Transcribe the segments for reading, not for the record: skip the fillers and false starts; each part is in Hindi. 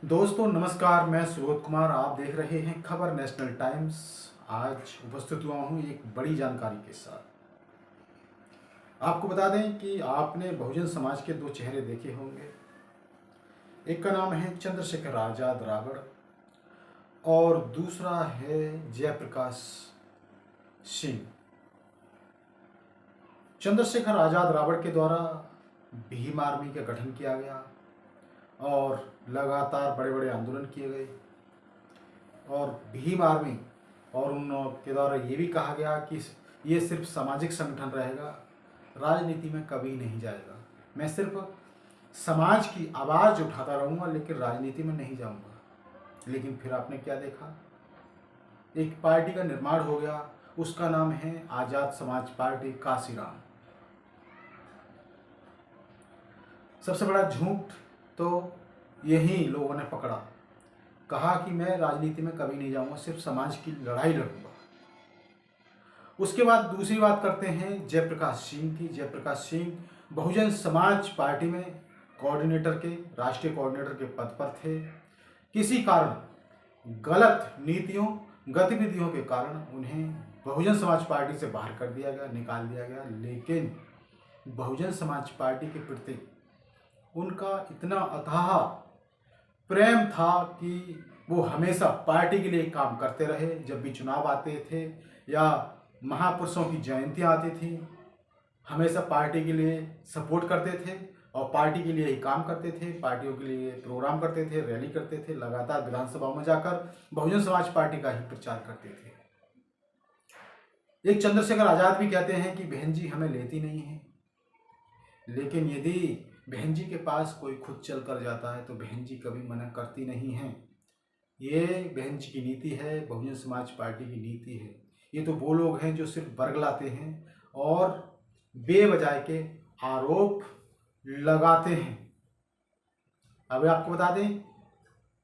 दोस्तों नमस्कार, मैं सुबोध कुमार। आप देख रहे हैं खबर नेशनल टाइम्स। आज उपस्थित हुआ हूं एक बड़ी जानकारी के साथ। आपको बता दें कि आपने बहुजन समाज के दो चेहरे देखे होंगे। एक का नाम है चंद्रशेखर आजाद रावण और दूसरा है जयप्रकाश सिंह। चंद्रशेखर आजाद रावण के द्वारा भीम आर्मी का गठन किया गया और लगातार बड़े बड़े आंदोलन किए गए और भीम आर्मी और उनके द्वारा ये भी कहा गया कि ये सिर्फ सामाजिक संगठन रहेगा, राजनीति में कभी नहीं जाएगा। मैं सिर्फ समाज की आवाज़ उठाता रहूँगा लेकिन राजनीति में नहीं जाऊँगा। लेकिन फिर आपने क्या देखा, एक पार्टी का निर्माण हो गया, उसका नाम है आज़ाद समाज पार्टी काशीराम। सबसे बड़ा झूठ तो यही लोगों ने पकड़ा, कहा कि मैं राजनीति में कभी नहीं जाऊंगा, सिर्फ समाज की लड़ाई लड़ूंगा। उसके बाद दूसरी बात करते हैं जयप्रकाश सिंह की। जयप्रकाश सिंह बहुजन समाज पार्टी में कोऑर्डिनेटर के राष्ट्रीय कोऑर्डिनेटर के पद पर थे। किसी कारण गलत नीतियों गतिविधियों के कारण उन्हें बहुजन समाज पार्टी से बाहर कर दिया गया, निकाल दिया गया। लेकिन बहुजन समाज पार्टी के प्रति उनका इतना अथाह प्रेम था कि वो हमेशा पार्टी के लिए काम करते रहे। जब भी चुनाव आते थे या महापुरुषों की जयंतियाँ आती थी, हमेशा पार्टी के लिए सपोर्ट करते थे और पार्टी के लिए ही काम करते थे, पार्टियों के लिए प्रोग्राम करते थे, रैली करते थे, लगातार विधानसभा में जाकर बहुजन समाज पार्टी का ही प्रचार करते थे। एक चंद्रशेखर आजाद भी कहते हैं कि बहन जी हमें लेती नहीं है, लेकिन यदि बहन जी के पास कोई खुद चल कर जाता है तो बहन जी कभी मना करती नहीं हैं। ये बहन जी की नीति है, बहुजन समाज पार्टी की नीति है। ये तो वो लोग हैं जो सिर्फ बरगलाते हैं और बेवजह के आरोप लगाते हैं। अब आपको बता दें,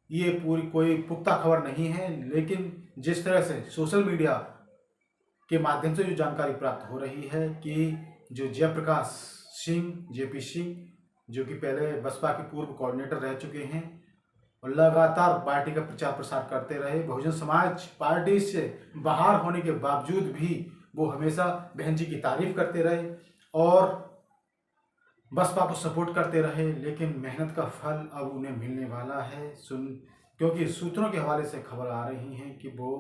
ये पूरी कोई पुख्ता खबर नहीं है, लेकिन जिस तरह से सोशल मीडिया के माध्यम से जो जानकारी प्राप्त हो रही है कि जो जयप्रकाश सिंह जेपी सिंह, जो कि पहले बसपा के पूर्व कोऑर्डिनेटर रह चुके हैं और लगातार पार्टी का प्रचार प्रसार करते रहे, बहुजन समाज पार्टी से बाहर होने के बावजूद भी वो हमेशा बहन जी की तारीफ करते रहे और बसपा को सपोर्ट करते रहे। लेकिन मेहनत का फल अब उन्हें मिलने वाला है। क्योंकि सूत्रों के हवाले से खबर आ रही है कि वो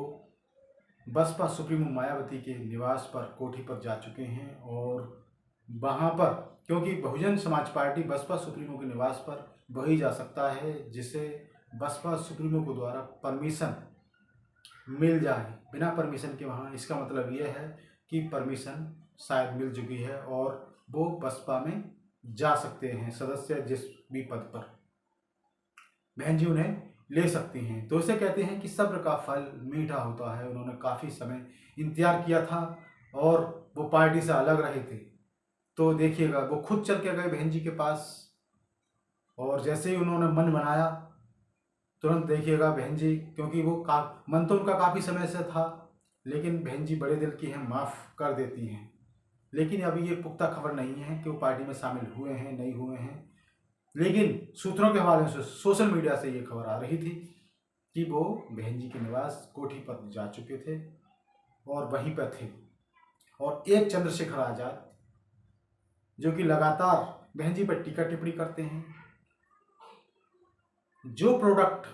बसपा सुप्रीमो मायावती के निवास पर, कोठी पर जा चुके हैं और वहाँ पर, क्योंकि बहुजन समाज पार्टी बसपा सुप्रीमो के निवास पर वही जा सकता है जिसे बसपा सुप्रीमो को द्वारा परमिशन मिल जाए। बिना परमिशन के वहाँ, इसका मतलब यह है कि परमिशन शायद मिल चुकी है और वो बसपा में जा सकते हैं। सदस्य जिस भी पद पर बहन जी उन्हें ले सकती हैं। तो इसे कहते हैं कि सब्र का फल मीठा होता है। उन्होंने काफ़ी समय इंतजार किया था और वो पार्टी से अलग रहे थे, तो देखिएगा वो खुद चल के गए बहन जी के पास और जैसे ही उन्होंने मन बनाया तुरंत देखिएगा बहन जी, क्योंकि वो मन तो उनका काफ़ी समय से था, लेकिन बहन जी बड़े दिल की हैं, माफ़ कर देती हैं। लेकिन अभी ये पुख्ता खबर नहीं है कि वो पार्टी में शामिल हुए हैं नहीं हुए हैं, लेकिन सूत्रों के हवाले से सोशल मीडिया से ये खबर आ रही थी कि वो बहन जी के निवास कोठी पर जा चुके थे और वहीं पर थे। और एक चंद्रशेखर आजाद जो कि लगातार बहन जी पर टीका टिप्पणी करते हैं। जो प्रोडक्ट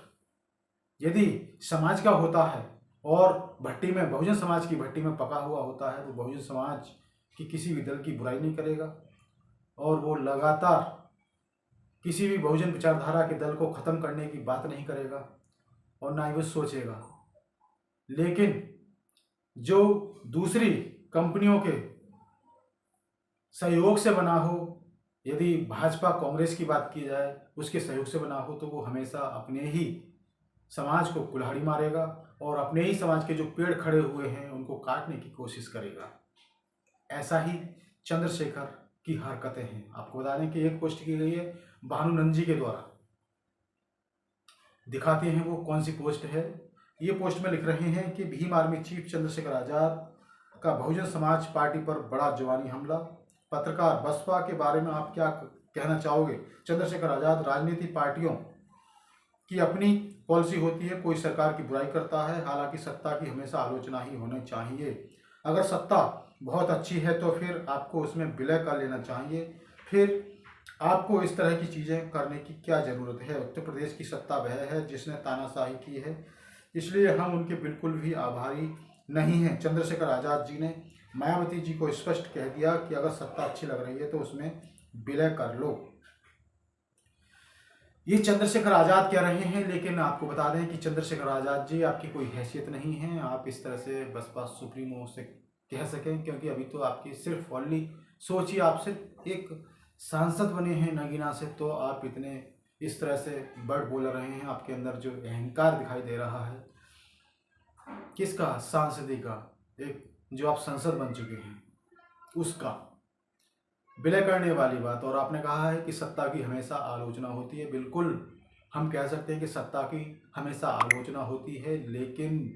यदि समाज का होता है और भट्टी में, बहुजन समाज की भट्टी में पका हुआ होता है, तो बहुजन समाज की किसी भी दल की बुराई नहीं करेगा और वो लगातार किसी भी बहुजन विचारधारा के दल को ख़त्म करने की बात नहीं करेगा और ना ही वो सोचेगा। लेकिन जो दूसरी कंपनियों के सहयोग से बना हो, यदि भाजपा कांग्रेस की बात की जाए, उसके सहयोग से बना हो, तो वो हमेशा अपने ही समाज को कुल्हाड़ी मारेगा और अपने ही समाज के जो पेड़ खड़े हुए हैं उनको काटने की कोशिश करेगा। ऐसा ही चंद्रशेखर की हरकतें हैं। आपको बता दें कि एक पोस्ट की गई है भानुनंद जी के द्वारा। दिखाते हैं वो कौन सी पोस्ट है। ये पोस्ट में लिख रहे हैं कि भीम आर्मी चीफ चंद्रशेखर आजाद का बहुजन समाज पार्टी पर बड़ा जवानी हमला। पत्रकार, बसपा के बारे में आप क्या कहना चाहोगे? चंद्रशेखर आजाद राजनीतिक पार्टियों की अपनी पॉलिसी होती है, कोई सरकार की बुराई करता है, हालांकि सत्ता की हमेशा आलोचना ही होनी चाहिए। अगर सत्ता बहुत अच्छी है तो फिर आपको उसमें विलय कर लेना चाहिए, फिर आपको इस तरह की चीज़ें करने की क्या ज़रूरत है। उत्तर प्रदेश की सत्ता वह है जिसने तानाशाही की है, इसलिए हम उनके बिल्कुल भी आभारी नहीं हैं। चंद्रशेखर आज़ाद जी ने मायावती जी को स्पष्ट कह दिया कि अगर सत्ता अच्छी लग रही है तो उसमें विलय कर लो। ये चंद्रशेखर आज़ाद कह रहे हैं, लेकिन आपको बता दें कि चंद्रशेखर आज़ाद जी आपकी कोई हैसियत नहीं है, आप इस तरह से बसपा सुप्रीमो से कह सकें, क्योंकि अभी तो आपकी सिर्फ ओनली सोचिए, आप सिर्फ एक सांसद बने हैं नगीना से, तो आप इतने इस तरह से वर्ड बोल रहे हैं। आपके अंदर जो अहंकार दिखाई दे रहा है, किसका? सांसदी का, एक जो आप संसद बन चुके हैं उसका। विलय करने वाली बात, और आपने कहा है कि सत्ता की हमेशा आलोचना होती है। बिल्कुल हम कह सकते हैं कि सत्ता की हमेशा आलोचना होती है, लेकिन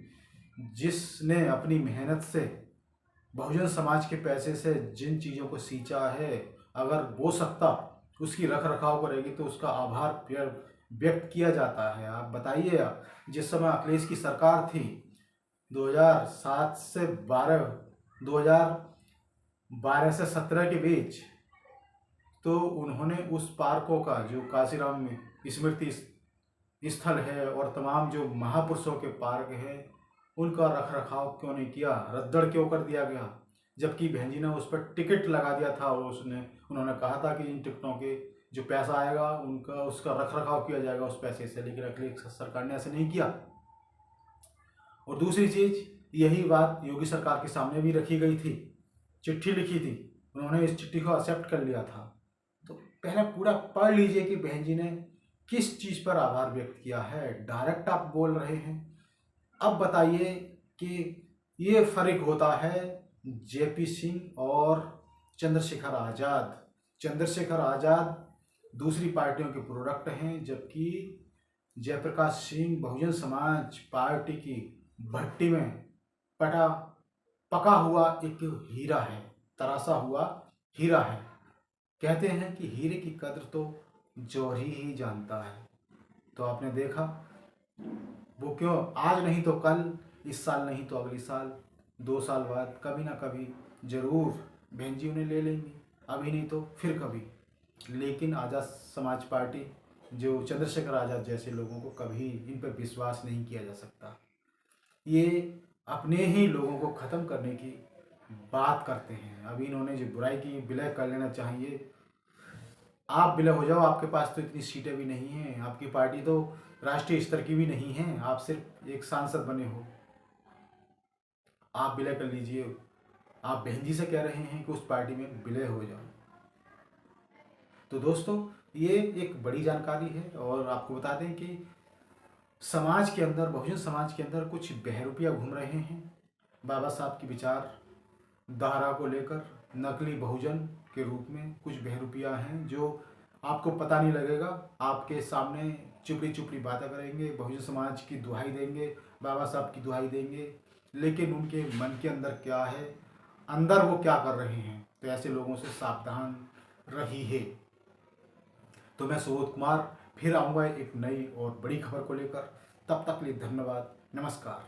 जिसने अपनी मेहनत से बहुजन समाज के पैसे से जिन चीज़ों को सींचा है, अगर वो सत्ता उसकी रख रखाव करेगी तो उसका आभार व्यक्त किया जाता है। आप बताइए, जिस समय अखिलेश की सरकार थी 2007 से 2012 से 17 के बीच, तो उन्होंने उस पार्कों का, जो काशीराम में स्मृति स्थल है और तमाम जो महापुरुषों के पार्क हैं, उनका रख रखाव क्यों नहीं किया? रद्दड़ क्यों कर दिया गया? जबकि बहन जी ने उस पर टिकट लगा दिया था और उन्होंने कहा था कि इन टिकटों के जो पैसा आएगा उनका उसका रख रखाव किया जाएगा उस पैसे से, लेकिन अखिलेश सरकार ने ऐसे नहीं किया। और दूसरी चीज़, यही बात योगी सरकार के सामने भी रखी गई थी, चिट्ठी लिखी थी, उन्होंने इस चिट्ठी को एक्सेप्ट कर लिया था। तो पहले पूरा पढ़ लीजिए कि बहन जी ने किस चीज़ पर आभार व्यक्त किया है। डायरेक्ट आप बोल रहे हैं। अब बताइए कि ये फर्क होता है जेपी सिंह और चंद्रशेखर आज़ाद। चंद्रशेखर आज़ाद दूसरी पार्टियों के प्रोडक्ट हैं, जबकि जयप्रकाश सिंह बहुजन समाज पार्टी की भट्टी में पका हुआ एक हीरा है, तराशा हुआ हीरा है। कहते हैं कि हीरे की कद्र तो जौहरी ही जानता है। तो आपने देखा, वो क्यों आज नहीं तो कल, इस साल नहीं तो अगले साल, 2 साल बाद कभी ना कभी जरूर बहन जी उन्हें ले लेंगी, अभी नहीं तो फिर कभी। लेकिन आज़ाद समाज पार्टी, जो चंद्रशेखर आज़ाद जैसे लोगों को कभी इन पर विश्वास नहीं किया जा सकता। ये अपने ही लोगों को ख़त्म करने की बात करते हैं। अभी इन्होंने जो बुराई की, विलय कर लेना चाहिए। आप विलय हो जाओ, आपके पास तो इतनी सीटें भी नहीं हैं, आपकी पार्टी तो राष्ट्रीय स्तर की भी नहीं है, आप सिर्फ एक सांसद बने हो। आप विलय कर लीजिए। आप बहन जी से कह रहे हैं कि उस पार्टी में विलय हो जाओ। तो दोस्तों, ये एक बड़ी जानकारी है। और आपको बता दें कि समाज के अंदर, बहुजन समाज के अंदर कुछ बहरूपिया घूम रहे हैं बाबा साहब की विचार धारा को लेकर। नकली बहुजन के रूप में कुछ बहरूपिया हैं जो आपको पता नहीं लगेगा, आपके सामने चुपड़ी चुपड़ी बातें करेंगे, बहुजन समाज की दुहाई देंगे, बाबा साहब की दुहाई देंगे, लेकिन उनके मन के अंदर क्या है, अंदर वो क्या कर रहे हैं। तो ऐसे लोगों से सावधान रहिए। तो मैं सुबोध कुमार फिर आऊँगा एक नई और बड़ी खबर को लेकर। तब तक के लिए धन्यवाद, नमस्कार।